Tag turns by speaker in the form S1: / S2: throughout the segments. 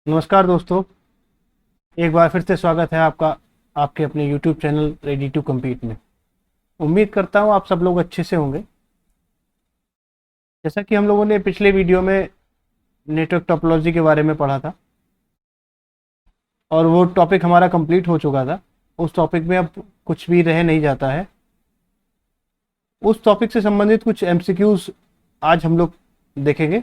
S1: नमस्कार दोस्तों, एक बार फिर से स्वागत है आपका आपके अपने YouTube channel ready to compete में। उम्मीद करता हूँ आप सब लोग अच्छे से होंगे। जैसा कि हम लोगों ने पिछले वीडियो में नेटवर्क टोपोलॉजी के बारे में पढ़ा था और वो टॉपिक हमारा कंप्लीट हो चुका था। उस टॉपिक में अब कुछ भी रह नहीं जाता है। उस टॉपिक से संबंधित कुछ MCQs आज हम लोग देखेंगे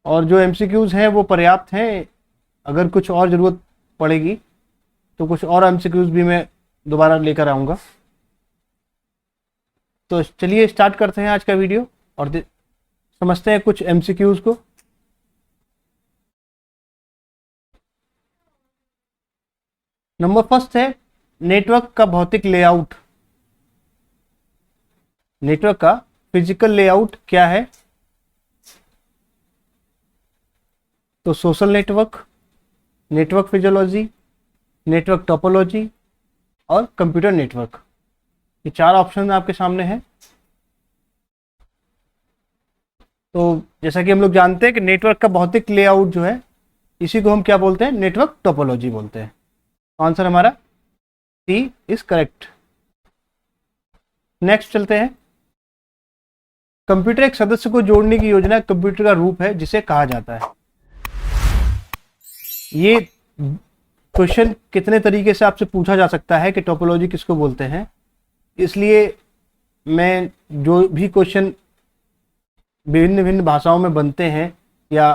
S1: और जो MCQs हैं वो पर्याप्त हैं। अगर कुछ और ज़रूरत पड़ेगी तो कुछ और MCQs भी मैं दोबारा लेकर आऊँगा। तो चलिए स्टार्ट करते हैं आज का वीडियो और समझते हैं कुछ MCQs को। नंबर फर्स्ट है नेटवर्क का भौतिक लेआउट। नेटवर्क का फिजिकल लेआउट क्या है? तो social network, network physiology, network topology और कंप्यूटर नेटवर्क, ये चार ऑप्शन आपके सामने हैं। तो जैसा कि हम लोग जानते हैं कि नेटवर्क का भौतिक लेआउट जो है इसी को हम क्या बोलते हैं? नेटवर्क टोपोलॉजी बोलते हैं। आंसर हमारा सी इज करेक्ट। नेक्स्ट चलते हैं। कंप्यूटर एक सदस्य को जोड़ने की योजना कंप्यूटर का रूप है जिसे कहा जाता है। ये क्वेश्चन कितने तरीके से आपसे पूछा जा सकता है कि टोपोलॉजी किसको बोलते हैं, इसलिए मैं जो भी क्वेश्चन विभिन्न विभिन्न भाषाओं में बनते हैं या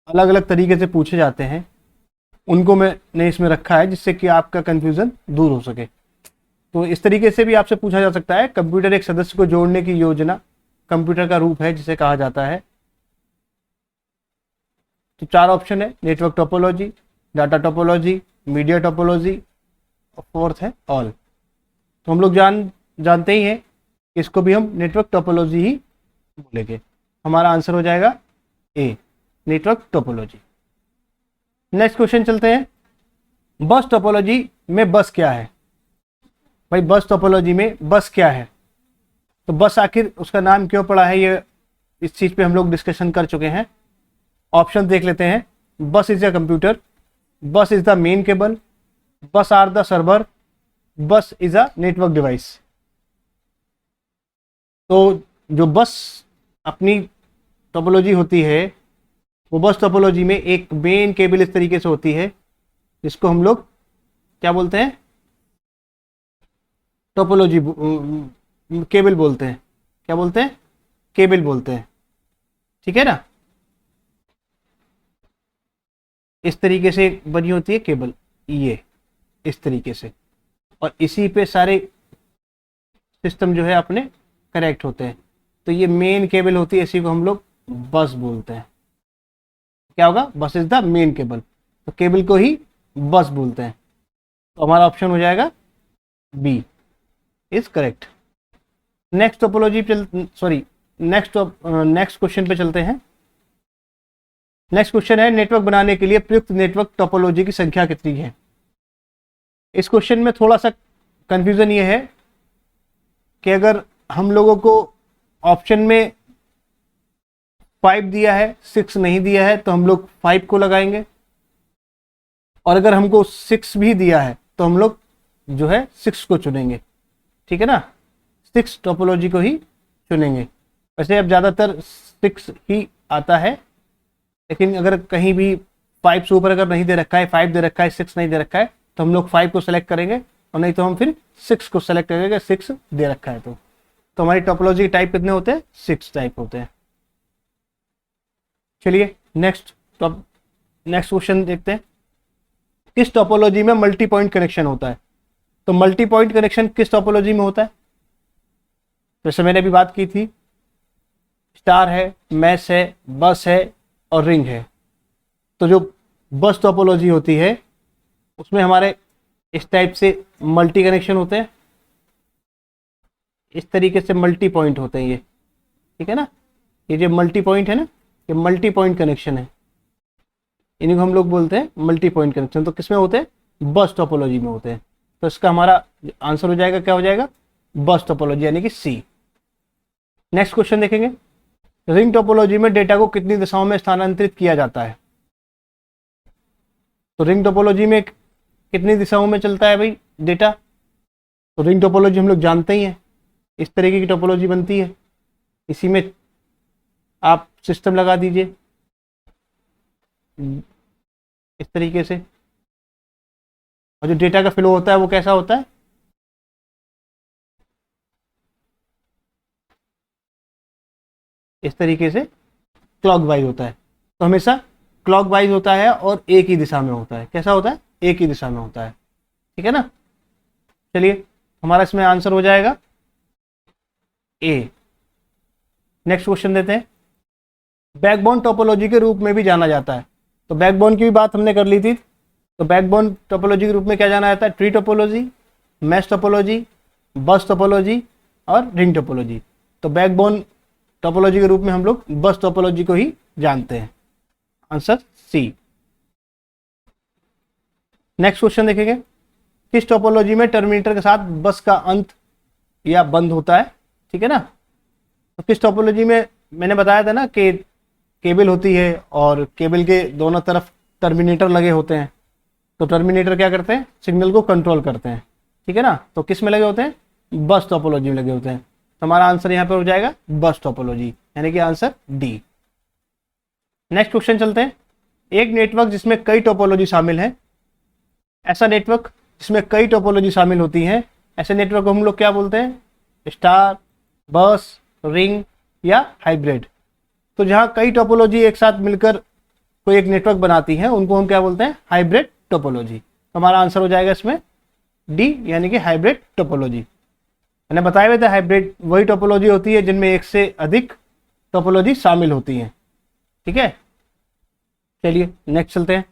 S1: अलग अलग तरीके से पूछे जाते हैं उनको मैंने इसमें रखा है जिससे कि आपका कन्फ्यूज़न दूर हो सके। तो इस तरीके से भी आपसे पूछा जा सकता है कंप्यूटर एक सदस्य को जोड़ने की योजना कंप्यूटर का रूप है जिसे कहा जाता है। तो चार ऑप्शन है, network topology, data topology, media topology और फोर्थ है ऑल। तो हम लोग जानते ही हैं इसको भी हम नेटवर्क टोपोलॉजी ही बोलेंगे। हमारा आंसर हो जाएगा ए, नेटवर्क टोपोलॉजी। नेक्स्ट क्वेश्चन चलते हैं। बस टोपोलॉजी में बस क्या है? भाई बस टोपोलॉजी में बस क्या है? तो बस आखिर उसका नाम क्यों पड़ा है, ये इस चीज़ पे हम लोग डिस्कशन कर चुके हैं। ऑप्शन देख लेते हैं। बस इज अ कंप्यूटर, बस इज द मेन केबल, बस आर द सर्वर, बस इज अ नेटवर्क डिवाइस। तो जो बस अपनी टोपोलॉजी होती है वो बस टोपोलॉजी में एक मेन केबल इस तरीके से होती है जिसको हम लोग क्या बोलते हैं? टोपोलॉजी केबल बोलते हैं। क्या बोलते हैं? केबल बोलते हैं। ठीक है ना? इस तरीके से बनी होती है केबल, ये इस तरीके से, और इसी पे सारे सिस्टम जो है अपने कनेक्ट होते हैं। तो ये मेन केबल होती है, इसी को हम लोग बस बोलते हैं। क्या होगा? बस इज द मेन केबल, तो केबल को ही बस बोलते हैं। तो हमारा ऑप्शन हो जाएगा B is correct. Next topology next question पे चलते हैं। नेक्स्ट क्वेश्चन है नेटवर्क बनाने के लिए प्रयुक्त नेटवर्क टोपोलॉजी की संख्या कितनी है? इस क्वेश्चन में थोड़ा सा कंफ्यूजन ये है कि अगर हम लोगों को ऑप्शन में 5 दिया है, 6 नहीं दिया है, तो हम लोग 5 को लगाएंगे, और अगर हमको 6 भी दिया है तो हम लोग जो है 6 को चुनेंगे। ठीक है ना? 6 टोपोलॉजी को ही चुनेंगे। वैसे अब ज़्यादातर 6 ही आता है, लेकिन अगर कहीं भी 5 से ऊपर अगर नहीं दे रखा है, 5 दे रखा है, 6 नहीं दे रखा है, तो हम लोग 5 को सेलेक्ट करेंगे, और नहीं तो हम फिर 6 को सेलेक्ट करेंगे, 6 दे रखा है तो हमारी टोपोलॉजी टाइप कितने होते हैं? 6 टाइप होते हैं। चलिए नेक्स्ट क्वेश्चन देखते हैं। किस टोपोलॉजी में मल्टी पॉइंट कनेक्शन होता है? तो मल्टी पॉइंट कनेक्शन किस टोपोलॉजी में होता है? जैसे मैंने अभी बात की थी, स्टार है, मैश है, बस है और रिंग है। तो जो बस टोपोलॉजी होती है उसमें हमारे इस टाइप से मल्टी कनेक्शन होते हैं, इस तरीके से मल्टी पॉइंट होते हैं ये। ठीक है ना? ये जो मल्टी पॉइंट है ना, ये मल्टी पॉइंट कनेक्शन है, इन्हीं को हम लोग बोलते हैं मल्टी पॉइंट कनेक्शन। तो किसमें होते हैं? बस टोपोलॉजी में होते हैं। तो इसका हमारा आंसर हो जाएगा, क्या हो जाएगा? बस टोपोलॉजी, यानी कि सी। नेक्स्ट क्वेश्चन देखेंगे। रिंग टोपोलॉजी में डेटा को कितनी दिशाओं में स्थानांतरित किया जाता है? तो रिंग टोपोलॉजी में कितनी दिशाओं में चलता है भाई डेटा? तो रिंग टोपोलॉजी हम लोग जानते ही हैं, इस तरीके की टोपोलॉजी बनती है। इसी में आप सिस्टम लगा दीजिए इस तरीके से, और जो डेटा का फ्लो होता है वो कैसा होता है? इस तरीके से क्लॉकवाइज होता है। तो हमेशा क्लॉकवाइज होता है और एक ही दिशा में होता है। कैसा होता है? एक ही दिशा में होता है। ठीक है ना? चलिए, हमारा इसमें आंसर हो जाएगा ए। नेक्स्ट क्वेश्चन देते हैं। बैकबोन टोपोलॉजी के रूप में भी जाना जाता है। तो बैकबोन की भी बात हमने कर ली थी। तो बैकबोन टोपोलॉजी के रूप में क्या जाना जाता है? ट्री टोपोलॉजी, मैश टोपोलॉजी, बस टोपोलॉजी और रिंग टोपोलॉजी। तो बैकबोन टोपोलॉजी के रूप में हम लोग बस टोपोलॉजी को ही जानते हैं। Answer C. नेक्स्ट क्वेश्चन देखेंगे। किस टोपोलॉजी में टर्मिनेटर के साथ बस का अंत या बंद होता है? ठीक है ना? तो किस टोपोलॉजी में मैंने बताया था ना कि केबल होती है और केबल के दोनों तरफ टर्मिनेटर लगे होते हैं। तो टर्मिनेटर क्या करते हैं? सिग्नल को कंट्रोल करते हैं। ठीक है ना? तो किस में लगे होते हैं? बस टोपोलॉजी में लगे होते हैं। तो हमारा आंसर यहाँ पर हो जाएगा बस टोपोलॉजी, यानी कि आंसर डी। नेक्स्ट क्वेश्चन चलते हैं। एक नेटवर्क जिसमें कई टोपोलॉजी शामिल है, ऐसा नेटवर्क जिसमें कई टोपोलॉजी शामिल होती हैं, ऐसे नेटवर्क को हम लोग क्या बोलते हैं? स्टार, बस, रिंग या हाइब्रिड। तो जहाँ कई टोपोलॉजी एक साथ मिलकर कोई एक नेटवर्क बनाती हैं, उनको हम क्या बोलते हैं? Hybrid topology. तो हमारा आंसर हो जाएगा इसमें डी, यानी कि हाइब्रिड टोपोलॉजी। मैंने बताया हुआ था हाइब्रिड वही टोपोलॉजी होती है जिनमें एक से अधिक टोपोलॉजी शामिल होती हैं। ठीक है, चलिए नेक्स्ट चलते हैं।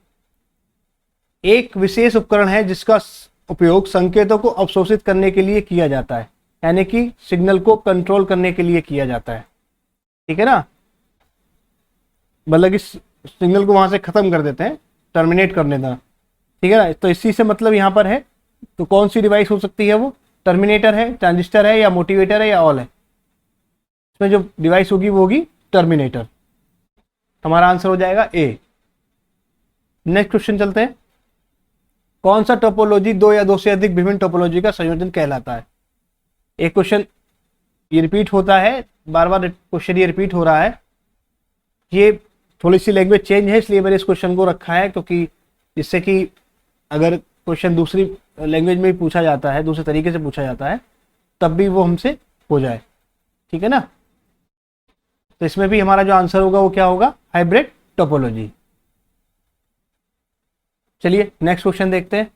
S1: एक विशेष उपकरण है जिसका उपयोग संकेतों को अवशोषित करने के लिए किया जाता है, यानी कि सिग्नल को कंट्रोल करने के लिए किया जाता है। ठीक है ना? मतलब कि सिग्नल को वहां से खत्म कर देते हैं, टर्मिनेट कर देना। ठीक है ना? तो इसी से मतलब यहाँ पर है। तो कौन सी डिवाइस हो सकती है? वो टर्मिनेटर है, ट्रांजिस्टर है, या मोटिवेटर है, या ऑल है? इसमें जो डिवाइस होगी वो होगी टर्मिनेटर। हमारा आंसर हो जाएगा ए। नेक्स्ट क्वेश्चन चलते हैं। कौन सा टोपोलॉजी दो या दो से अधिक विभिन्न टोपोलॉजी का संयोजन कहलाता है? एक क्वेश्चन ये रिपीट होता है, बार बार क्वेश्चन ये रिपीट हो रहा है। ये थोड़ी सी लैंग्वेज चेंज है, इसलिए मैंने इस क्वेश्चन को रखा है, क्योंकि जिससे कि अगर क्वेश्चन दूसरी लैंग्वेज में भी पूछा जाता है, दूसरे तरीके से पूछा जाता है, तब भी वो हमसे हो जाए। ठीक है ना? तो इसमें भी हमारा जो आंसर होगा वो क्या होगा? Hybrid topology. चलिए नेक्स्ट क्वेश्चन देखते हैं।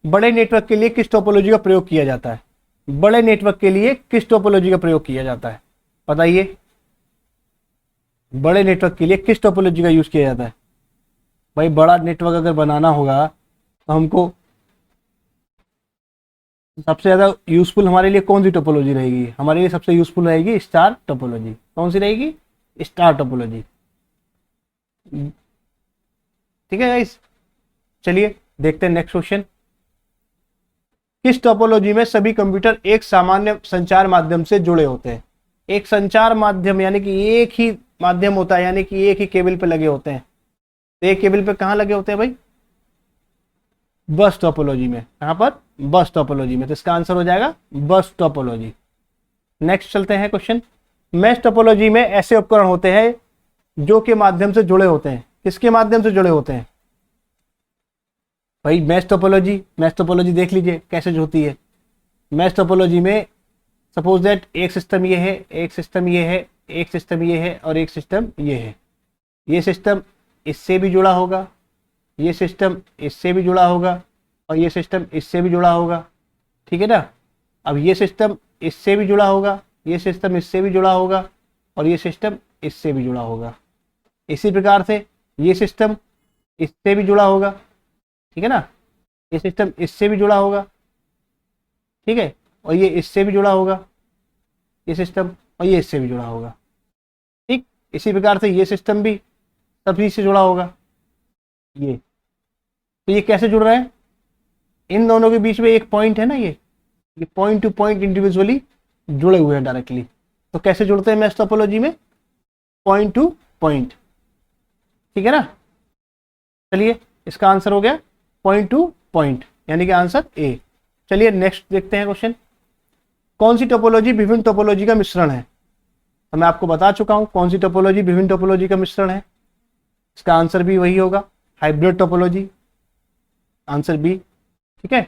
S1: बड़े नेटवर्क के लिए किस टोपोलॉजी का प्रयोग किया जाता है? बड़े नेटवर्क के लिए किस टोपोलॉजी का प्रयोग किया जाता है? बताइए, बड़े नेटवर्क के लिए किस टोपोलॉजी का यूज किया जाता है? भाई बड़ा नेटवर्क अगर बनाना होगा तो हमको सबसे ज्यादा यूजफुल हमारे लिए कौन सी टोपोलॉजी रहेगी? हमारे लिए सबसे यूजफुल रहेगी स्टार टोपोलॉजी। कौन सी रहेगी? Star topology. ठीक है गाइस, चलिए देखते हैं नेक्स्ट क्वेश्चन। किस टोपोलॉजी में सभी कंप्यूटर एक सामान्य संचार माध्यम से जुड़े होते हैं? एक संचार माध्यम यानी कि एक ही माध्यम होता है, यानी कि एक ही केबल पे लगे होते हैं। एक केबल पे कहाँ लगे होते हैं भाई? बस टोपोलॉजी में। कहाँ पर? बस टोपोलॉजी में। तो इसका आंसर हो जाएगा बस टोपोलॉजी। नेक्स्ट चलते हैं क्वेश्चन। मैश टोपोलॉजी में ऐसे उपकरण होते हैं जो के माध्यम से जुड़े होते हैं। किसके माध्यम से जुड़े होते हैं भाई? मैश टोपोलॉजी देख लीजिए कैसे होती है। मैश टोपोलॉजी में सपोज दैट एक सिस्टम ये है, एक सिस्टम ये है, एक सिस्टम ये है और एक सिस्टम ये है। ये सिस्टम इससे भी जुड़ा होगा, ये सिस्टम इससे भी जुड़ा होगा और ये सिस्टम इससे भी जुड़ा होगा। ठीक है ना? अब ये सिस्टम इससे भी जुड़ा होगा, ये सिस्टम इससे भी जुड़ा होगा और ये सिस्टम इससे भी जुड़ा होगा। इसी प्रकार से ये सिस्टम इससे भी जुड़ा होगा। ठीक है ना? ये सिस्टम इससे भी जुड़ा होगा। ठीक है? और ये इससे भी जुड़ा होगा, ये सिस्टम, और ये इससे भी जुड़ा होगा। ठीक, इसी प्रकार से ये सिस्टम भी सभी से जुड़ा होगा। ये तो ये कैसे जुड़ रहा है? इन दोनों के बीच में एक पॉइंट है ना, ये पॉइंट टू पॉइंट इंडिविजुअली जुड़े हुए हैं डायरेक्टली। तो कैसे जुड़ते हैं मैश टोपोलॉजी में? Point two point. ठीक है ना? चलिए इसका आंसर हो गया पॉइंट टू पॉइंट, यानी कि आंसर ए। चलिए नेक्स्ट देखते हैं क्वेश्चन। कौन सी टोपोलॉजी विभिन्न टोपोलॉजी का मिश्रण है? तो मैं आपको बता चुका हूं कौन सी टोपोलॉजी विभिन्न टोपोलॉजी का मिश्रण है। इसका आंसर भी वही होगा, हाइब्रिड टोपोलॉजी, आंसर बी। ठीक है,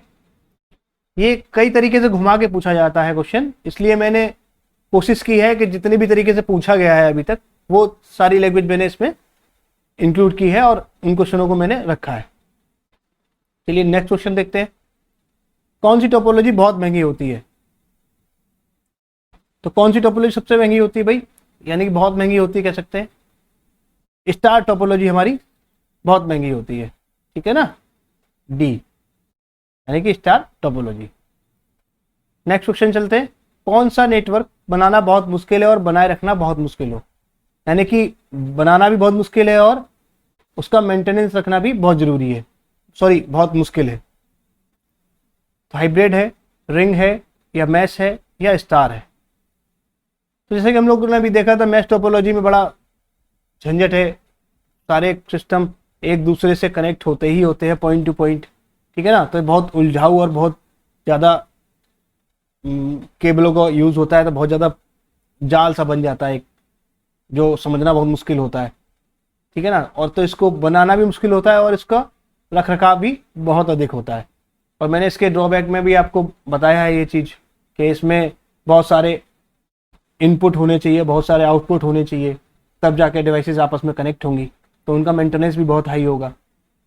S1: ये कई तरीके से घुमा के पूछा जाता है क्वेश्चन, इसलिए मैंने कोशिश की है कि जितने भी तरीके से पूछा गया है अभी तक वो सारी लैंग्वेज मैंने इसमें इंक्लूड की है और उन क्वेश्चनों को मैंने रखा है। चलिए नेक्स्ट क्वेश्चन देखते हैं। कौन सी टोपोलॉजी बहुत महंगी होती है? तो कौन सी टोपोलॉजी सबसे महंगी होती है भाई, यानी कि बहुत महंगी होती है कह सकते हैं? स्टार टोपोलॉजी हमारी बहुत महंगी होती है, ठीक है ना, डी, यानी कि स्टार टोपोलॉजी। नेक्स्ट क्वेश्चन चलते हैं। कौन सा नेटवर्क बनाना बहुत मुश्किल है और बनाए रखना बहुत मुश्किल हो? यानी कि बनाना भी बहुत मुश्किल है और उसका मेंटेनेंस रखना भी बहुत जरूरी है, सॉरी बहुत मुश्किल है। तो हाइब्रिड है, रिंग है, या मैश है, या स्टार है? तो जैसे कि हम लोगों ने भी देखा था, मैश टोपोलॉजी में बड़ा झंझट है, सारे सिस्टम एक दूसरे से कनेक्ट होते ही होते हैं पॉइंट टू पॉइंट, ठीक है ना, तो बहुत उलझाऊ और बहुत ज़्यादा केबलों का यूज़ होता है, तो बहुत ज़्यादा जाल सा बन जाता है जो समझना बहुत मुश्किल होता है, ठीक है ना, और तो इसको बनाना भी मुश्किल होता है और इसका रख रखाव भी बहुत अधिक होता है। और मैंने इसके ड्रॉबैक में भी आपको बताया है ये चीज़ कि इसमें बहुत सारे इनपुट होने चाहिए, बहुत सारे आउटपुट होने चाहिए, तब जाके डिवाइसेस आपस में कनेक्ट होंगी, तो उनका मेंटेनेंस भी बहुत हाई होगा,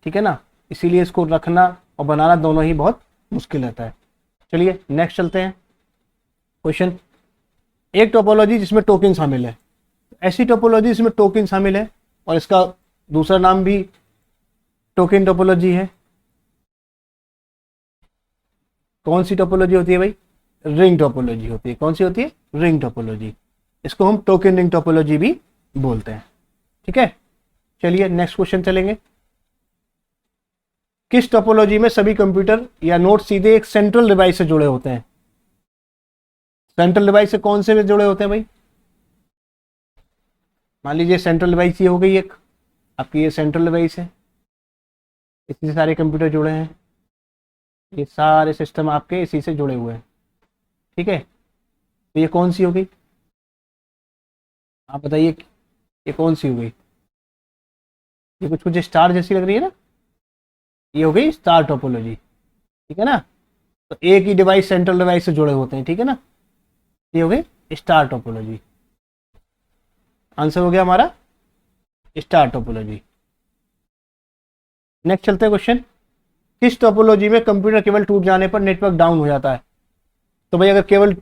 S1: ठीक है ना, इसीलिए इसको रखना और बनाना दोनों ही बहुत मुश्किल रहता है। चलिए नेक्स्ट चलते हैं क्वेश्चन। एक टोपोलॉजी जिसमें टोकन शामिल है, ऐसी टोपोलॉजी जिसमें टोकन शामिल है और इसका दूसरा नाम भी टोकन टोपोलॉजी है। कौन सी टोपोलॉजी होती है भाई? रिंग टोपोलॉजी होती है। कौन सी होती है? Ring topology. इसको हम टोकन रिंग टोपोलॉजी भी बोलते हैं, ठीक है। चलिए नेक्स्ट क्वेश्चन चलेंगे। किस टोपोलॉजी में सभी कंप्यूटर या नोड सीधे एक सेंट्रल डिवाइस से जुड़े होते हैं? सेंट्रल डिवाइस से कौन से में जुड़े होते हैं भाई? मान लीजिए सेंट्रल डिवाइस ये हो गई एक आपकी, ये सेंट्रल डिवाइस है, इसी से सारे कंप्यूटर जुड़े हैं, ये सारे सिस्टम आपके इसी से जुड़े हुए हैं, ठीक है। तो ये कौन सी हो गई, आप बताइए, ये कौन सी हो गई? ये कुछ कुछ स्टार जैसी लग रही है ना, ये हो गई स्टार टोपोलॉजी, ठीक है ना। तो एक ही डिवाइस सेंट्रल डिवाइस से जुड़े होते हैं, ठीक है ना, ये हो गई स्टार टोपोलॉजी। आंसर हो गया हमारा स्टार टोपोलॉजी। नेक्स्ट चलते हैं क्वेश्चन। किस टोपोलॉजी में कंप्यूटर केबल टूट जाने पर नेटवर्क डाउन हो जाता है? तो भाई अगर केवल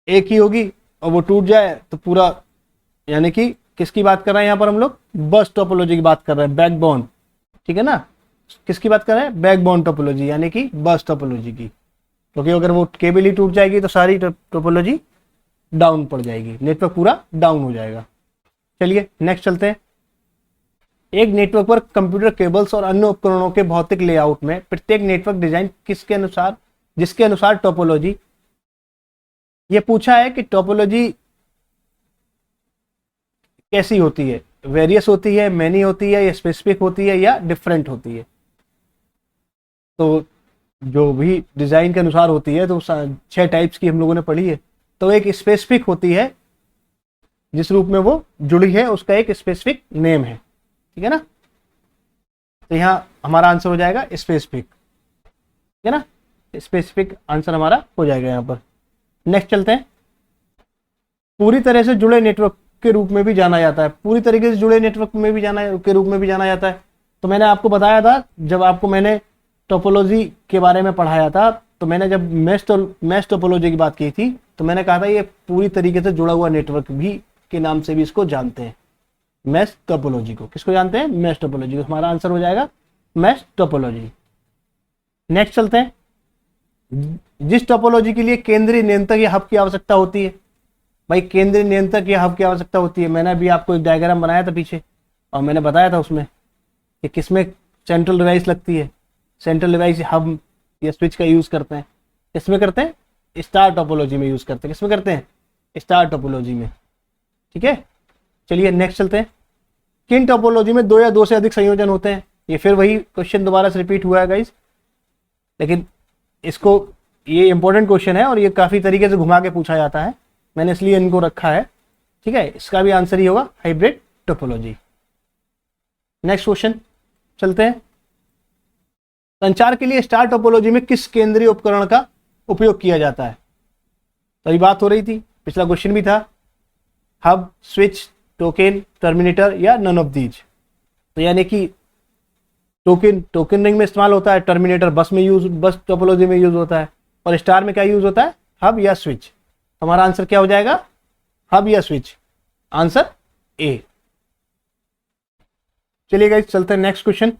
S1: एक ही होगी और वो टूट जाए तो पूरा, यानी कि किसकी बात कर रहे हैं यहाँ पर हम लोग? बस टोपोलॉजी की बात कर रहे हैं, बैकबोन, ठीक है ना। किसकी बात कर रहे हैं? बैकबोन टोपोलॉजी, यानी कि बस टोपोलॉजी की, क्योंकि अगर वो केबल ही टूट जाएगी तो सारी टोपोलॉजी डाउन पड़ जाएगी, नेटवर्क पूरा डाउन हो जाएगा। चलिए नेक्स्ट चलते हैं। एक नेटवर्क पर कंप्यूटर केबल्स और अन्य उपकरणों के भौतिक लेआउट में प्रत्येक नेटवर्क डिजाइन किसके अनुसार, जिसके अनुसार टोपोलॉजी, ये पूछा है कि टोपोलॉजी कैसी होती है, वेरियस होती है, मैनी होती है, या स्पेसिफिक होती है, या डिफरेंट होती है। तो जो भी डिजाइन के अनुसार होती है तो 6 टाइप्स की हम लोगों ने पढ़ी है। तो एक स्पेसिफिक होती है, जिस रूप में वो जुड़ी है उसका एक स्पेसिफिक नेम है, ठीक है ना। तो यहाँ हमारा आंसर हो जाएगा स्पेसिफिक, ठीक है ना, स्पेसिफिक आंसर हमारा हो जाएगा यहाँ पर। नेक्स्ट चलते हैं। पूरी तरह से जुड़े नेटवर्क के रूप में भी जाना जाता है, पूरी तरीके से जुड़े नेटवर्क में भी के रूप में भी जाना जाता है। तो मैंने आपको बताया था, जब आपको मैंने टोपोलॉजी के बारे में पढ़ाया था, तो मैंने जब मैश टोपोलॉजी की बात की थी, तो मैंने कहा था ये पूरी तरीके से जुड़ा हुआ नेटवर्क भी के नाम से भी इसको जानते हैं, मैश टोपोलॉजी को। किसको जानते हैं? मैश टोपोलॉजी को। हमारा आंसर हो जाएगा मैश टोपोलॉजी। नेक्स्ट चलते हैं। जिस टोपोलॉजी के लिए केंद्रीय नियंत्रक या हब की आवश्यकता होती है, भाई केंद्रीय नियंत्रक या हब की आवश्यकता होती है। मैंने अभी आपको एक डायग्राम बनाया था पीछे और मैंने बताया था उसमें कि किसमें सेंट्रल डिवाइस लगती है, सेंट्रल डिवाइस हब या स्विच का यूज करते हैं। किसमें करते हैं? स्टार टोपोलॉजी में यूज करते हैं। किसमें करते हैं? स्टार टोपोलॉजी में, ठीक है। चलिए नेक्स्ट चलते हैं। किन टोपोलॉजी में 2 या 2 से अधिक संयोजन होते हैं? ये फिर वही क्वेश्चन दोबारा से रिपीट हुआ है गाइस लेकिन इसको, ये इंपॉर्टेंट क्वेश्चन है और ये काफ़ी तरीके से घुमा के पूछा जाता है, मैंने इसलिए इनको रखा है। ठीक है, इसका भी आंसर ही होगा हाइब्रिड टोपोलॉजी। नेक्स्ट क्वेश्चन चलते हैं। संचार के लिए स्टार टोपोलॉजी में किस केंद्रीय उपकरण का उपयोग किया जाता है? तो अभी बात हो रही थी, पिछला क्वेश्चन भी था, हब, स्विच, टोकन, टर्मिनेटर या नन ऑफ दीज। तो यानी कि टोकन रिंग में इस्तेमाल होता है, टर्मिनेटर बस टोपोलॉजी में यूज होता है, और स्टार में क्या यूज होता है? हब या स्विच। हमारा आंसर क्या हो जाएगा? हब या स्विच, आंसर ए। चलिए गाइस चलते हैं नेक्स्ट क्वेश्चन।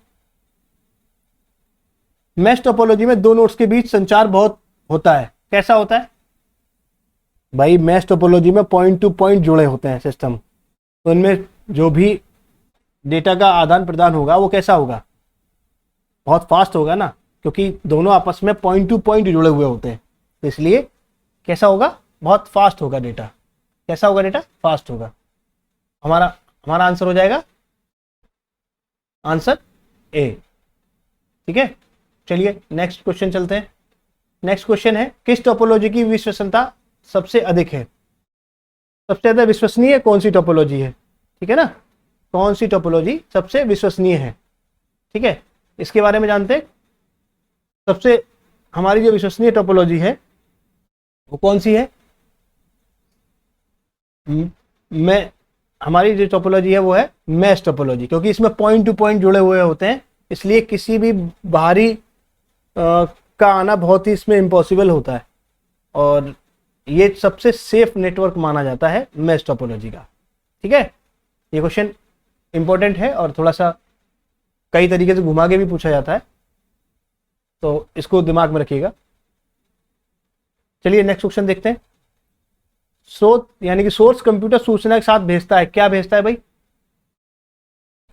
S1: मैश टोपोलॉजी में दो नोड्स के बीच संचार बहुत होता है, कैसा होता है भाई? मैश टोपोलॉजी में पॉइंट टू पॉइंट जुड़े होते हैं सिस्टम, तो इनमें जो भी डेटा का आदान प्रदान होगा वो कैसा होगा? बहुत फास्ट होगा ना, क्योंकि दोनों आपस में पॉइंट टू पॉइंट जुड़े हुए होते हैं, तो इसलिए कैसा होगा? बहुत फास्ट होगा डेटा। कैसा होगा डेटा? फास्ट होगा। हमारा आंसर हो जाएगा आंसर ए। ठीक है, चलिए नेक्स्ट क्वेश्चन चलते हैं। नेक्स्ट क्वेश्चन है, किस टोपोलॉजी की विश्वसनीयता सबसे अधिक है? सबसे ज्यादा विश्वसनीय कौन सी टोपोलॉजी है? ठीक है ना, कौन सी टोपोलॉजी सबसे विश्वसनीय है? ठीक है, इसके बारे में जानते हैं। सबसे हमारी जो विश्वसनीय टोपोलॉजी है वो कौन सी है? हमारी जो टोपोलॉजी है वो है मैश टोपोलॉजी, क्योंकि इसमें पॉइंट टू पॉइंट जुड़े हुए होते हैं, इसलिए किसी भी बाहरी का आना बहुत ही इसमें इम्पॉसिबल होता है, और ये सबसे सेफ नेटवर्क माना जाता है मैश टोपोलॉजी का। ठीक है, ये क्वेश्चन इंपॉर्टेंट है और थोड़ा सा कई तरीके से घुमा के भी पूछा जाता है, तो इसको दिमाग में रखिएगा। चलिए नेक्स्ट क्वेश्चन देखते हैं। स्रोत यानी कि सोर्स कंप्यूटर सूचना के साथ भेजता है, क्या भेजता है भाई?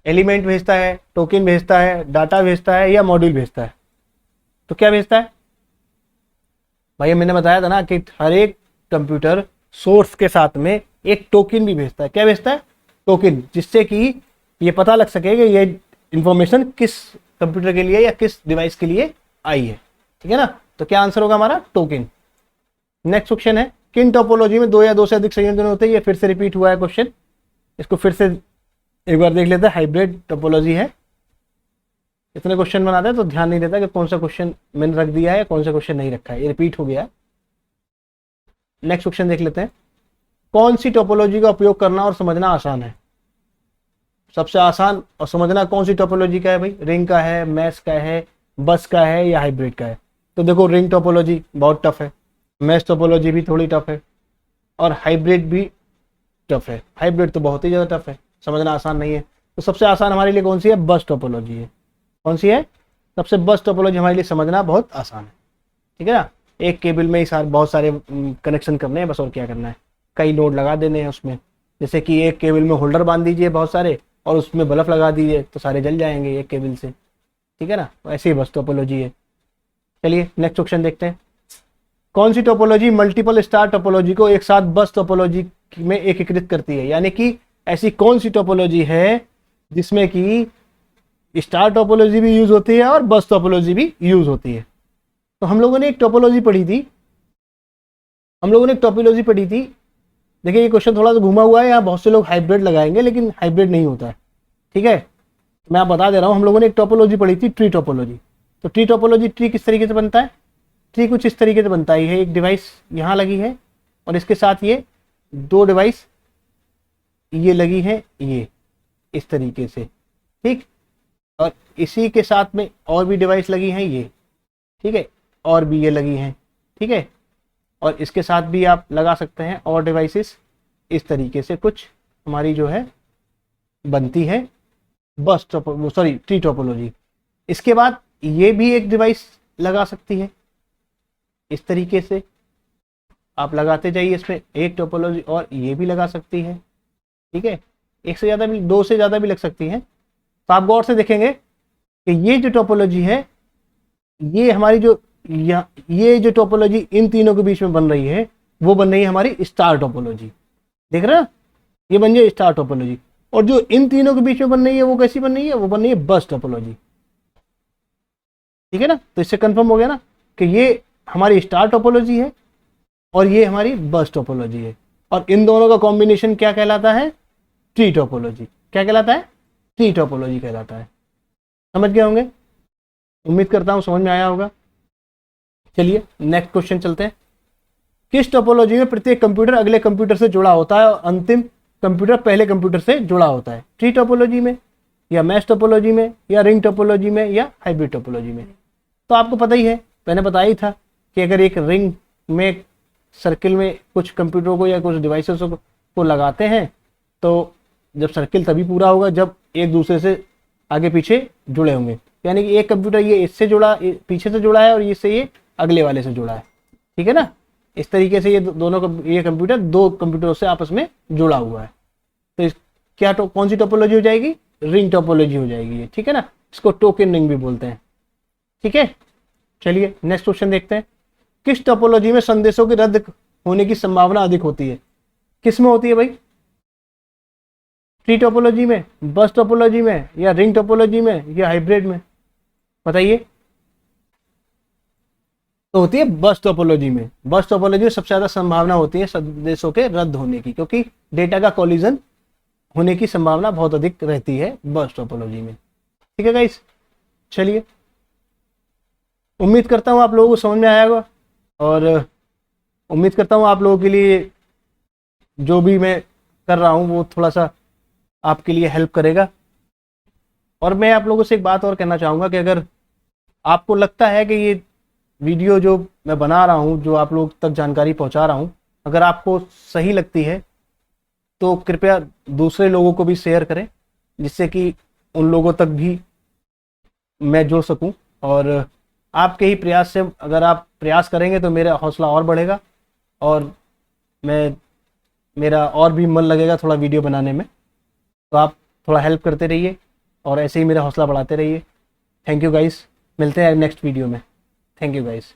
S1: एलिमेंट भेजता है, टोकन भेजता है, डाटा भेजता है या मॉड्यूल भेजता है? तो क्या भेजता है भाई? मैंने बताया था ना कि हर एक कंप्यूटर सोर्स के साथ में एक टोकन भी भेजता है। क्या भेजता है? टोकन, जिससे कि ये पता लग सके कि ये इंफॉर्मेशन किस कंप्यूटर के लिए या किस डिवाइस के लिए आई है। ठीक है ना, तो क्या आंसर होगा हमारा? टोकन। नेक्स्ट क्वेश्चन है, किन टोपोलॉजी में दो या दो से अधिक संयोजन होते हैं? ये फिर से रिपीट हुआ है क्वेश्चन, इसको फिर से एक बार देख लेते हैं। हाइब्रिड टोपोलॉजी है। इतने क्वेश्चन बनाते हैं तो ध्यान नहीं देता कि कौन सा क्वेश्चन मैंने रख दिया है, कौन सा क्वेश्चन नहीं रखा है, ये रिपीट हो गया है। नेक्स्ट क्वेश्चन देख लेते हैं। कौन सी टोपोलॉजी का उपयोग करना और समझना आसान है? सबसे आसान और समझना कौन सी टोपोलॉजी का है भाई? रिंग का है, मैश का है, बस का है या हाइब्रिड का है? तो देखो, रिंग टोपोलॉजी बहुत टफ है, मैश टोपोलॉजी भी थोड़ी टफ है, और हाइब्रिड भी टफ है। हाइब्रिड तो बहुत ही ज़्यादा टफ है, समझना आसान नहीं है। तो सबसे आसान हमारे लिए कौन सी है? बस टोपोलॉजी है। कौन सी है? सबसे बस टोपोलॉजी हमारे लिए समझना बहुत आसान है। ठीक है ना, एक केबल में ही बहुत सारे कनेक्शन करने हैं, बस और क्या करना है, कई नोड लगा देने हैं उसमें। जैसे कि एक केबल में होल्डर बांध दीजिए बहुत सारे, और उसमें बल्ब लगा दीजिए तो सारे जल जाएंगे एक केबल से। ठीक है ना, ऐसे ही बस टोपोलॉजी है। चलिए नेक्स्ट क्वेश्चन देखते हैं। कौन सी टोपोलॉजी मल्टीपल स्टार टोपोलॉजी को एक साथ बस टोपोलॉजी में एकीकृत करती है? यानी कि ऐसी कौन सी टोपोलॉजी है जिसमें कि स्टार टोपोलॉजी भी यूज होती है और बस टोपोलॉजी भी यूज होती है? तो हम लोगों ने एक टोपोलॉजी पढ़ी थी, देखिए ये क्वेश्चन थोड़ा सा घुमा हुआ है, यहाँ बहुत से लोग हाइब्रिड लगाएंगे, लेकिन हाइब्रिड नहीं होता है। ठीक है, मैं आप बता दे रहा हूँ, हम लोगों ने एक टोपोलॉजी पढ़ी थी, ट्री टोपोलॉजी। तो ट्री टोपोलॉजी, ट्री किस तरीके से बनता है? ट्री कुछ इस तरीके से बनता है, एक डिवाइस यहाँ लगी है और इसके साथ ये दो डिवाइस ये लगी है, ये इस तरीके से, ठीक, और इसी के साथ में और भी डिवाइस लगी हैं ये, ठीक है, और भी ये लगी हैं, ठीक है, और इसके साथ भी आप लगा सकते हैं और डिवाइसेस। इस तरीके से कुछ हमारी जो है बनती है ट्री टोपोलॉजी। इसके बाद ये भी एक डिवाइस लगा सकती है, इस तरीके से आप लगाते जाइए इसमें एक टोपोलॉजी, और ये भी लगा सकती है, ठीक है, एक से ज़्यादा भी, दो से ज़्यादा भी लग सकती है। तो आप गौर से देखेंगे कि ये जो टोपोलॉजी है, ये हमारी जो ये जो टोपोलॉजी इन तीनों के बीच में बन रही है, वो बन रही है हमारी स्टार टोपोलॉजी। देख रहे हैं, ये बन जाए स्टार टोपोलॉजी। और जो इन तीनों के बीच में बन रही है वो कैसी बन रही है? वो बन रही है बस टोपोलॉजी। ठीक है ना। तो इससे कंफर्म हो गया ना कि ये हमारी स्टार टोपोलॉजी है और ये हमारी बस टोपोलॉजी है, और इन दोनों का कॉम्बिनेशन क्या कहलाता है? Tree topology. क्या कहलाता है? ट्री टोपोलॉजी कहलाता है। समझ गए होंगे, उम्मीद करता हूं समझ में आया होगा। चलिए नेक्स्ट क्वेश्चन चलते हैं। किस टोपोलॉजी में प्रत्येक कंप्यूटर अगले कंप्यूटर से जुड़ा होता है और अंतिम कंप्यूटर पहले कंप्यूटर से जुड़ा होता है? ट्री टोपोलॉजी में, या मैश टोपोलॉजी में, या रिंग टोपोलॉजी में, या हाइब्रिड टोपोलॉजी में? तो आपको पता ही है, मैंने बताया ही था कि अगर एक रिंग में सर्किल में कुछ कंप्यूटरों को या कुछ डिवाइसेस को लगाते हैं तो जब सर्किल तभी पूरा होगा जब एक दूसरे से आगे पीछे जुड़े होंगे। यानी कि एक कंप्यूटर ये इससे जुड़ा, पीछे से जुड़ा है, और इससे ये अगले वाले से जुड़ा है। ठीक है ना। इस तरीके से ये दोनों ये कंप्यूटर दो कंप्यूटरों से आपस में जुड़ा हुआ है। तो इस क्या कौन सी टोपोलॉजी हो जाएगी? रिंग टोपोलॉजी हो जाएगी ये। ठीक है ना। इसको टोकन रिंग भी बोलते हैं। ठीक है। चलिए नेक्स्ट क्वेश्चन देखते हैं। किस टोपोलॉजी में संदेशों के रद्द होने की संभावना अधिक होती है? किस में होती है भाई? ट्री टोपोलॉजी में, बस टोपोलॉजी में, या रिंग टोपोलॉजी में, या हाइब्रिड में? बताइए। तो होती है बस टोपोलॉजी में। बस टोपोलॉजी में सबसे ज्यादा संभावना होती है संदेशों के रद्द होने की, क्योंकि डेटा का कोलिजन होने की संभावना बहुत अधिक रहती है बस टोपोलॉजी में। ठीक है गाइस। चलिए उम्मीद करता हूँ आप लोगों को समझ में आया होगा, और उम्मीद करता हूँ आप लोगों के लिए जो भी मैं कर रहा हूँ वो थोड़ा सा आपके लिए हेल्प करेगा। और मैं आप लोगों से एक बात और कहना चाहूँगा कि अगर आपको लगता है कि ये वीडियो जो मैं बना रहा हूँ, जो आप लोग तक जानकारी पहुँचा रहा हूँ, अगर आपको सही लगती है तो कृपया दूसरे लोगों को भी शेयर करें, जिससे कि उन लोगों तक भी मैं जुड़ सकूं। और आपके ही प्रयास से अगर आप प्रयास करेंगे तो मेरा हौसला और बढ़ेगा, और मेरा और भी मन लगेगा थोड़ा वीडियो बनाने में। तो आप थोड़ा हेल्प करते रहिए और ऐसे ही मेरा हौसला बढ़ाते रहिए। थैंक यू गाइस, मिलते हैं नेक्स्ट वीडियो में। Thank you guys.